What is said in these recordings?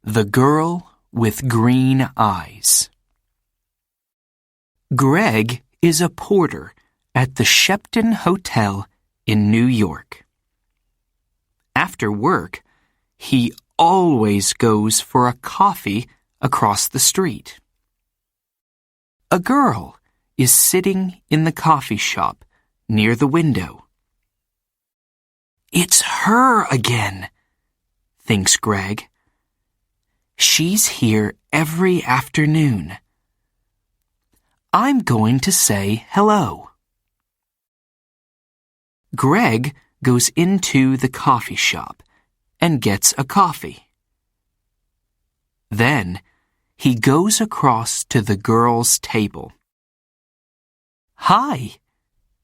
The Girl with Green Eyes. Greg is a porter at the Shepton Hotel in New York. After work, he always goes for a coffee across the street. A girl is sitting in the coffee shop near the window. "It's her again," thinks Greg. "She's here every afternoon. I'm going to say hello." Greg goes into the coffee shop and gets a coffee. Then he goes across to the girl's table. "Hi,"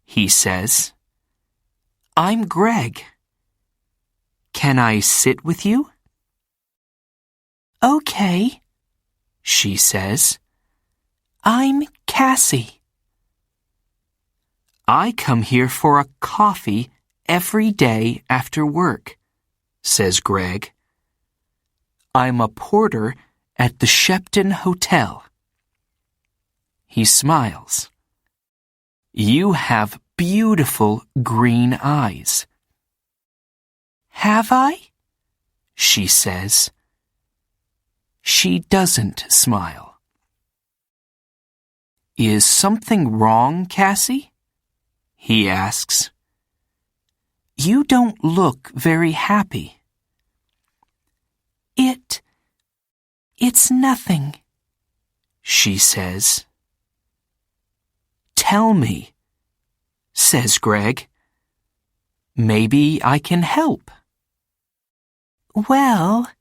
he says. "I'm Greg. Can I sit with you?" "Okay," she says. "I'm Cassie." "I come here for a coffee every day after work," says Greg. "I'm a porter at the Shepton Hotel." He smiles. "You have beautiful green eyes." "Have I?" she says. She doesn't smile. "Is something wrong, Cassie?" he asks. "You don't look very happy." It's nothing," she says. "Tell me," says Greg. "Maybe I can help." "Well,"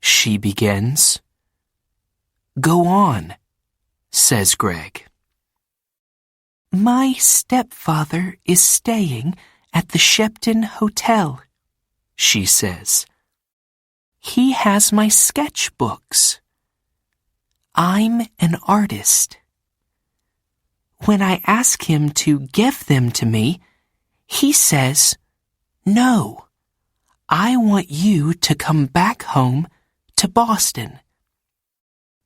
she begins. "Go on," says Greg. "My stepfather is staying at the Shepton Hotel," she says. "He has my sketchbooks. I'm an artist. When I ask him to give them to me, he says, 'No, I want you to come back home to Boston.'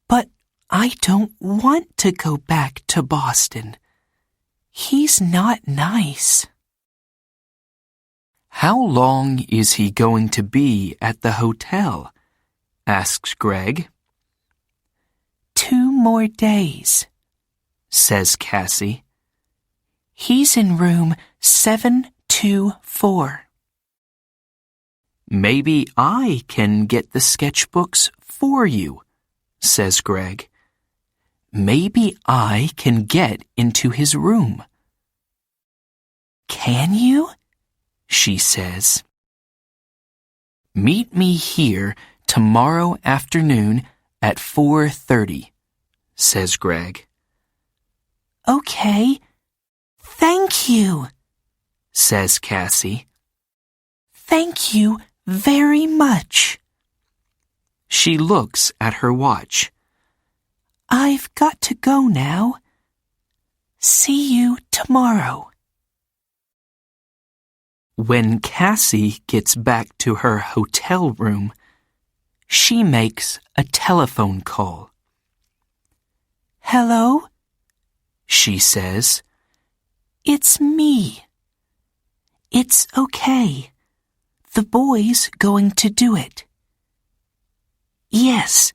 But I don't want to go back to Boston. He's not nice." "How long is he going to be at the hotel?" asks Greg. 2 more days, says Cassie. "He's in room 724. "Maybe I can get the sketchbooks for you," says Greg. "Maybe I can get into his room." "Can you?" she says. "Meet me here tomorrow afternoon at 4:30, says Greg. "Okay, thank you," says Cassie. "Thank you very much." She looks at her watch. "I've got to go now. See you tomorrow." When Cassie gets back to her hotel room, she makes a telephone call. "Hello?" she says. "It's me. It's okay. The boy's going to do it." "Yes,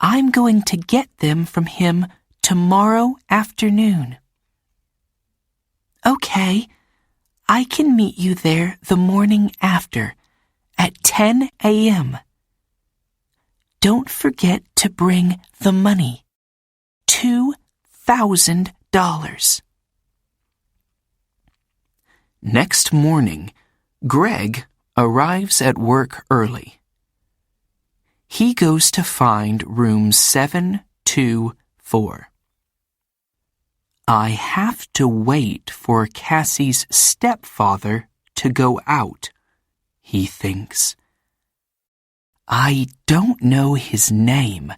I'm going to get them from him tomorrow afternoon." "Okay, I can meet you there the morning after, at 10 a.m. Don't forget to bring the money, $2,000. Next morning, Greg arrives at work early. He goes to find room 724. "I have to wait for Cassie's stepfather to go out," he thinks. "I don't know his name,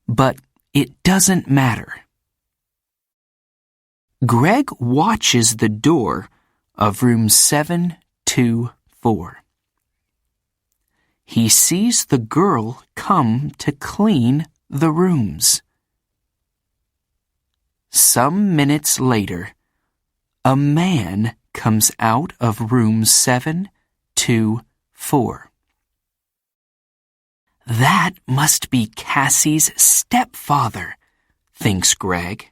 but it doesn't matter." Greg watches the door of room 724. he sees the girl come to clean the rooms. Some minutes later, a man comes out of room 724. That must be Cassie's stepfather, thinks Greg.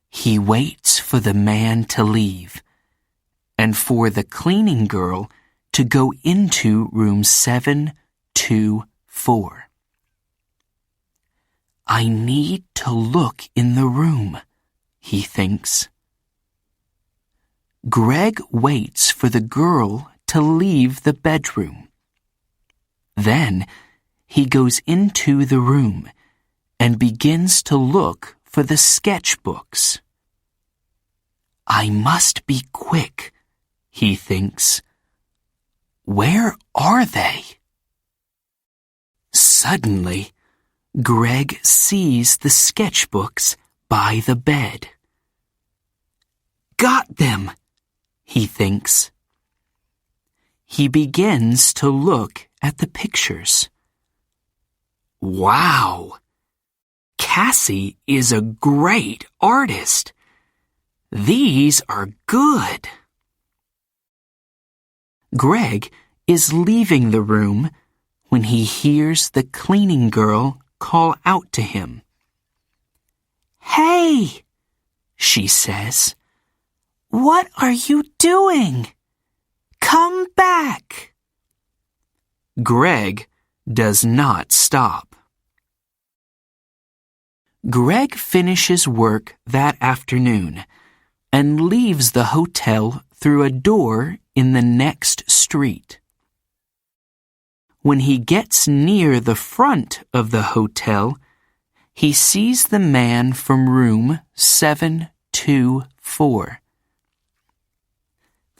He waits for the man to leave and for the cleaning girl to go into room 724. I need to look in the room, he thinks. Greg waits for the girl to leave the bedroom. Then he goes into the room and begins to look for the sketchbooks. I must be quick, he thinks. Where are they? Suddenly, Greg sees the sketchbooks by the bed. Got them, he thinks. He begins to look at the pictures. Wow! Cassie is a great artist. These are good. Greg is leaving the room when he hears the cleaning girl call out to him. Hey, she says, what are you doing? Come back. Greg does not stop. Greg finishes work that afternoon and leaves the hotel through a door in the next street. When he gets near the front of the hotel, he sees the man from room 724.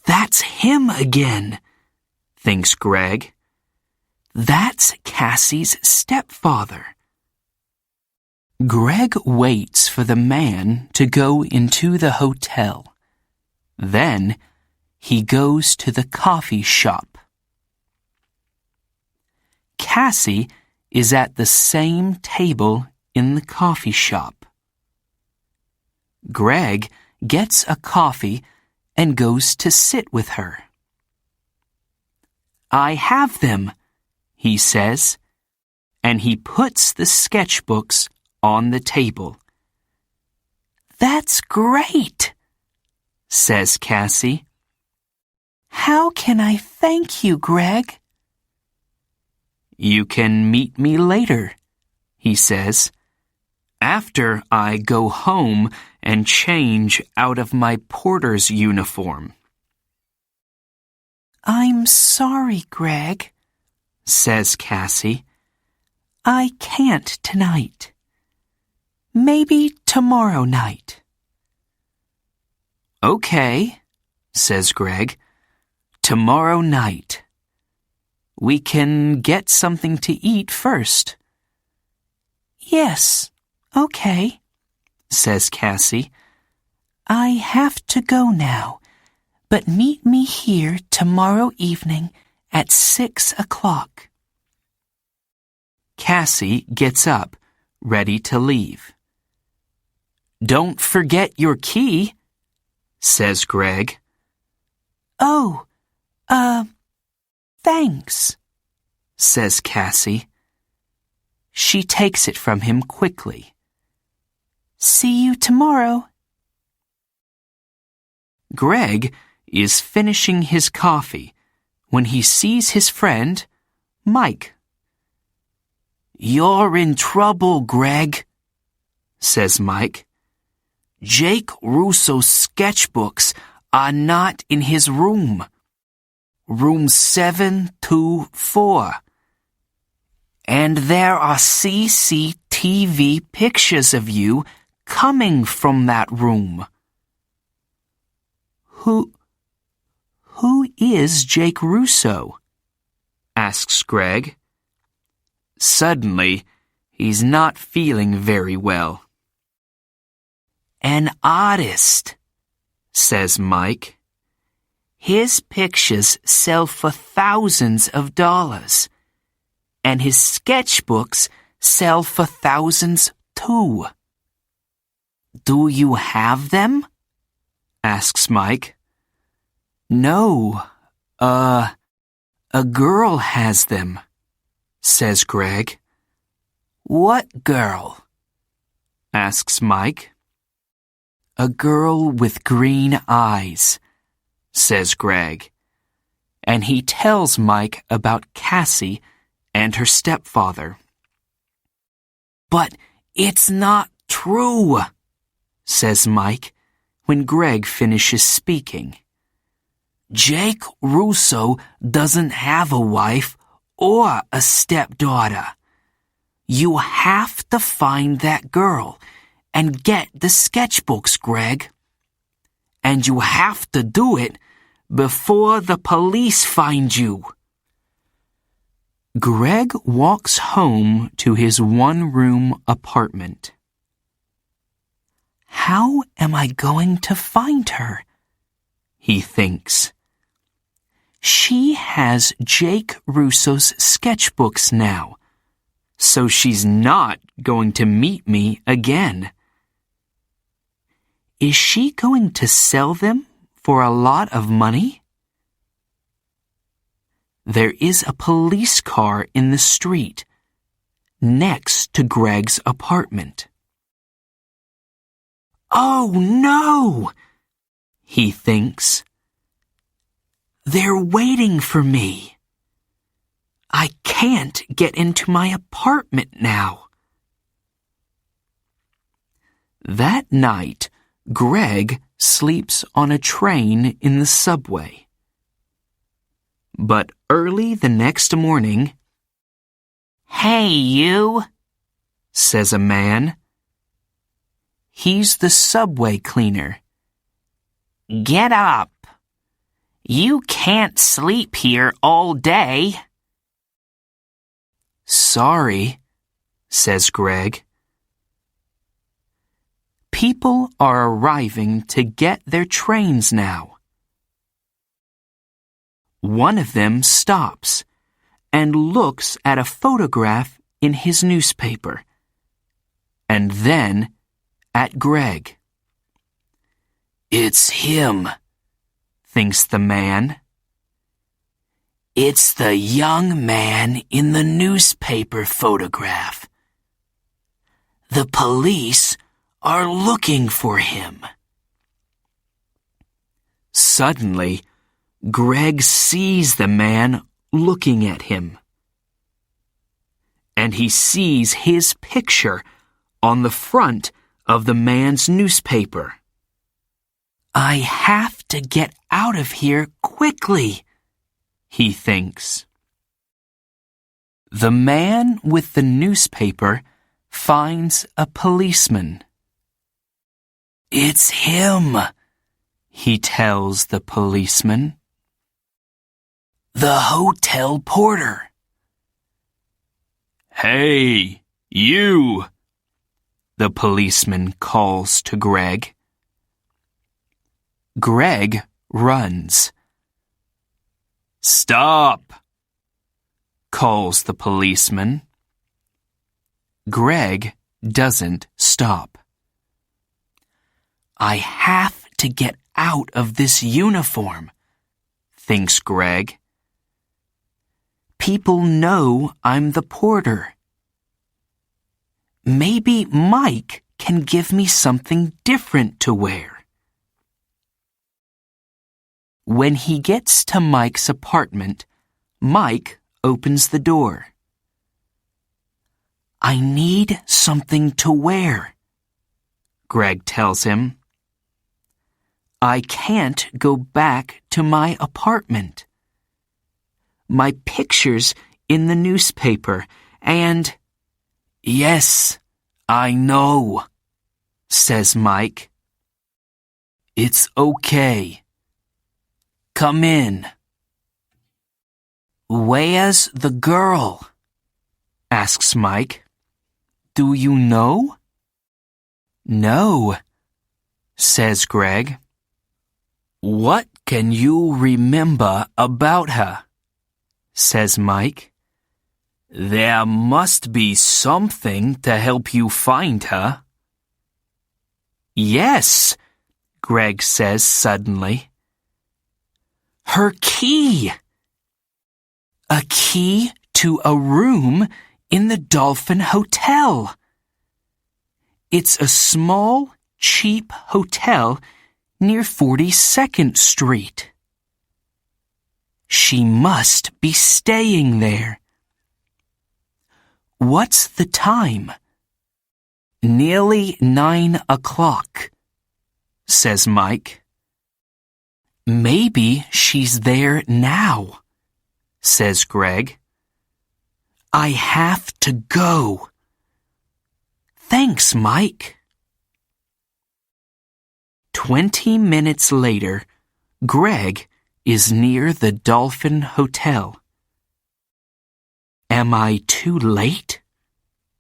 That's him again, thinks Greg. That's Cassie's stepfather. Greg waits for the man to go into the hotel. Then he goes to the coffee shop. Cassie is at the same table in the coffee shop. Greg gets a coffee and goes to sit with her. I have them, he says, and he puts the sketchbooks on the table. That's great, says Cassie. How can I thank you, Greg? You can meet me later, he says, after I go home and change out of my porter's uniform. I'm sorry, Greg, says Cassie. I can't tonight. Maybe tomorrow night. Okay, says Greg. Tomorrow night. We can get something to eat first. Yes, okay, says Cassie. I have to go now, but meet me here tomorrow evening at 6 o'clock. Cassie gets up, ready to leave. Don't forget your key, says Greg. Oh, thanks, says Cassie. She takes it from him quickly. See you tomorrow. Greg is finishing his coffee when he sees his friend, Mike. You're in trouble, Greg, says Mike. Jake Russo's sketchbooks are not in his room. Room 724. And there are CCTV pictures of you coming from that room. Who is Jake Russo? Asks Greg. Suddenly, he's not feeling very well. An artist, says Mike. His pictures sell for thousands of dollars, and his sketchbooks sell for thousands too. Do you have them? Asks Mike. No, a girl has them, says Greg. What girl? Asks Mike. A girl with green eyes, says Greg, and he tells Mike about Cassie and her stepfather. But it's not true, says Mike when Greg finishes speaking. Jake Russo doesn't have a wife or a stepdaughter. You have to find that girl and get the sketchbooks, Greg. And you have to do it before the police find you. Greg walks home to his one-room apartment. How am I going to find her? He thinks. She has Jake Russo's sketchbooks now, so she's not going to meet me again. Is she going to sell them for a lot of money? There is a police car in the street, next to Greg's apartment. Oh no! He thinks. They're waiting for me. I can't get into my apartment now. That night, Greg sleeps on a train in the subway. But early the next morning, "Hey, you," says a man. He's the subway cleaner. "Get up. You can't sleep here all day." Sorry, says Greg. People are arriving to get their trains now. One of them stops and looks at a photograph in his newspaper, and then at Greg. It's him, thinks the man. It's the young man in the newspaper photograph. The police are looking for him. Suddenly, Greg sees the man looking at him. And he sees his picture on the front of the man's newspaper. I have to get out of here quickly, he thinks. The man with the newspaper finds a policeman. It's him, he tells the policeman. The hotel porter. Hey, you, the policeman calls to Greg. Greg runs. Stop, calls the policeman. Greg doesn't stop. I have to get out of this uniform, thinks Greg. People know I'm the porter. Maybe Mike can give me something different to wear. When he gets to Mike's apartment, Mike opens the door. I need something to wear, Greg tells him. I can't go back to my apartment. My picture's in the newspaper, and... Yes, I know, says Mike. It's okay. Come in. Where's the girl? Asks Mike. Do you know? No, says Greg. What can you remember about her?" says Mike. "There must be something to help you find her." "Yes," Greg says suddenly. "Her key! A key to a room in the Dolphin Hotel. It's a small, cheap hotel near 42nd Street. She must be staying there." "What's the time?" "Nearly 9 o'clock, says Mike. "Maybe she's there now," says Greg. "I have to go." "Thanks, Mike." 20 minutes later, Greg is near the Dolphin Hotel. "Am I too late?"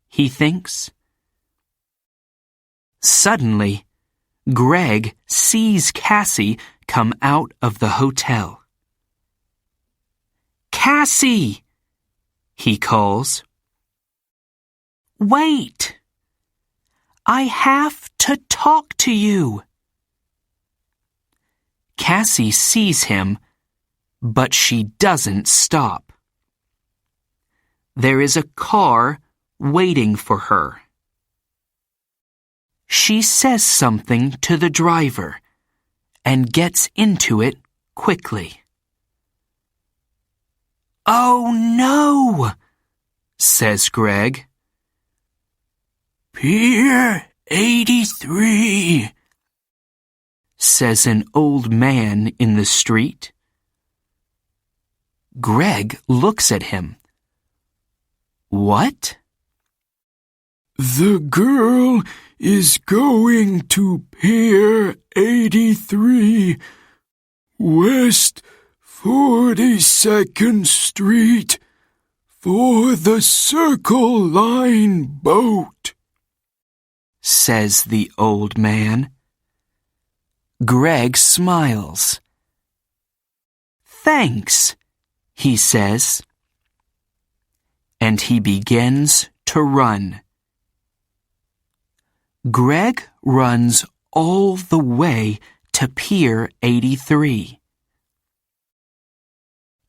he thinks. Suddenly, Greg sees Cassie come out of the hotel. "Cassie!" he calls. "Wait! I have to talk to you." Cassie sees him, but she doesn't stop. There is a car waiting for her. She says something to the driver and gets into it quickly. "Oh no!" says Greg. "Pier 83, says an old man in the street. Greg looks at him. "What?" "The girl is going to Pier 83, West 42nd Street, for the Circle Line boat," says the old man. Greg smiles. "Thanks," he says. And he begins to run. Greg runs all the way to Pier 83.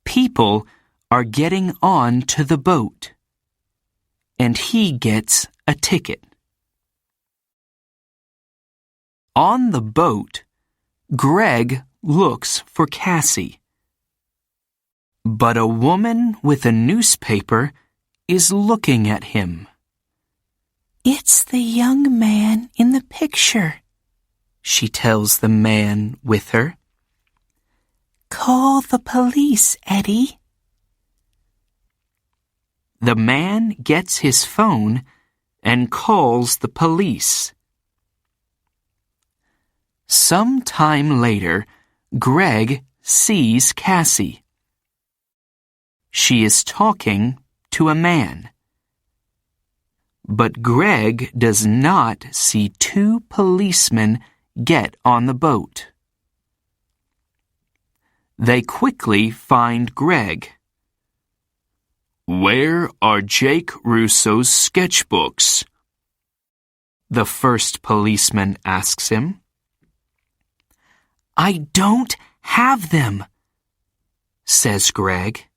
People are getting on to the boat, and he gets a ticket. On the boat, Greg looks for Cassie. But a woman with a newspaper is looking at him. "It's the young man in the picture," she tells the man with her. "Call the police, Eddie." The man gets his phone and calls the police. Some time later, Greg sees Cassie. She is talking to a man. But Greg does not see two policemen get on the boat. They quickly find Greg. "Where are Jake Russo's sketchbooks?" the first policeman asks him. "I don't have them," says Greg.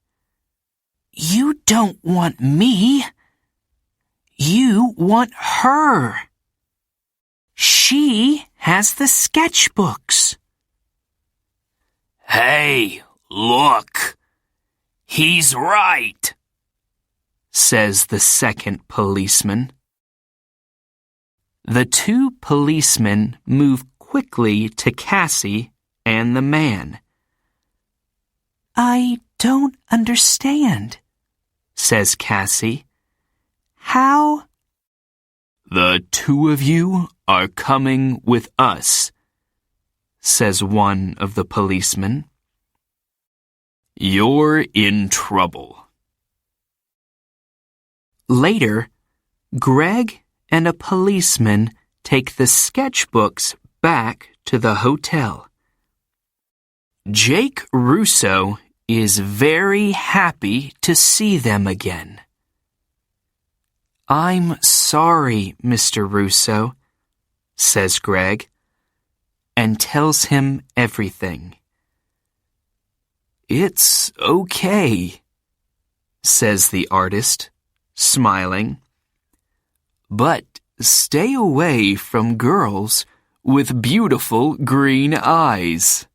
"You don't want me. You want her. She has the sketchbooks." "Hey, look! He's right," says the second policeman. The two policemen move quickly to Cassie and the man. "I don't understand," says Cassie. "How?" "The two of you are coming with us," says one of the policemen. "You're in trouble." Later, Greg and a policeman take the sketchbooks back to the hotel. Jake Russo is very happy to see them again. I'm sorry, Mr. Russo, says Greg, and tells him everything. It's okay, says the artist, smiling. But stay away from girls with beautiful green eyes.